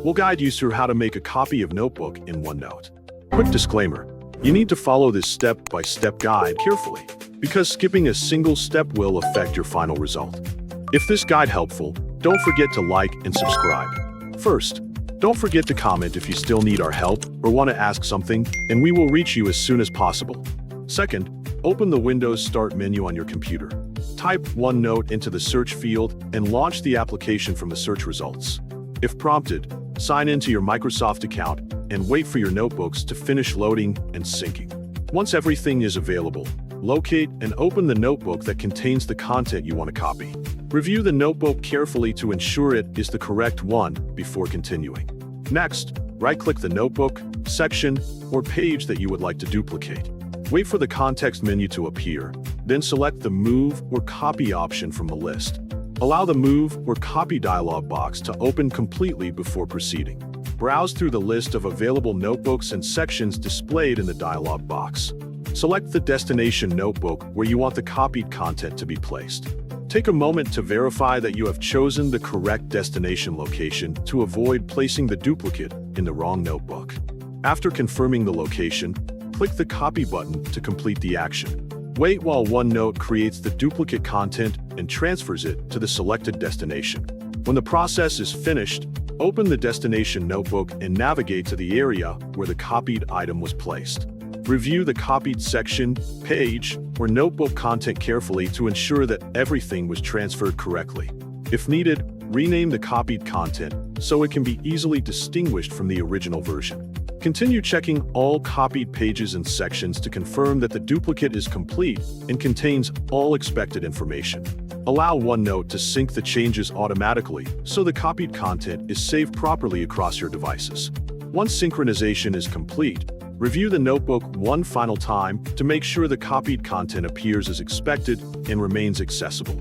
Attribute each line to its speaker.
Speaker 1: We'll guide you through how to make a copy of notebook in OneNote. Quick disclaimer, you need to follow this step-by-step guide carefully, because skipping a single step will affect your final result. If this guide helpful, don't forget to like and subscribe. First, don't forget to comment if you still need our help or want to ask something, and we will reach you as soon as possible. Second, open the Windows Start menu on your computer. Type OneNote into the search field and launch the application from the search results. If prompted, sign into your Microsoft account and wait for your notebooks to finish loading and syncing. Once everything is available, locate and open the notebook that contains the content you want to copy. Review the notebook carefully to ensure it is the correct one before continuing. Next, right-click the notebook, section, or page that you would like to duplicate. Wait for the context menu to appear, then select the Move or Copy option from the list. Allow the Move or Copy dialog box to open completely before proceeding. Browse through the list of available notebooks and sections displayed in the dialog box. Select the destination notebook where you want the copied content to be placed. Take a moment to verify that you have chosen the correct destination location to avoid placing the duplicate in the wrong notebook. After confirming the location, click the Copy button to complete the action. Wait while OneNote creates the duplicate content and transfers it to the selected destination. When the process is finished, open the destination notebook and navigate to the area where the copied item was placed. Review the copied section, page, or notebook content carefully to ensure that everything was transferred correctly. If needed, rename the copied content so it can be easily distinguished from the original version. Continue checking all copied pages and sections to confirm that the duplicate is complete and contains all expected information. Allow OneNote to sync the changes automatically so the copied content is saved properly across your devices. Once synchronization is complete, review the notebook one final time to make sure the copied content appears as expected and remains accessible.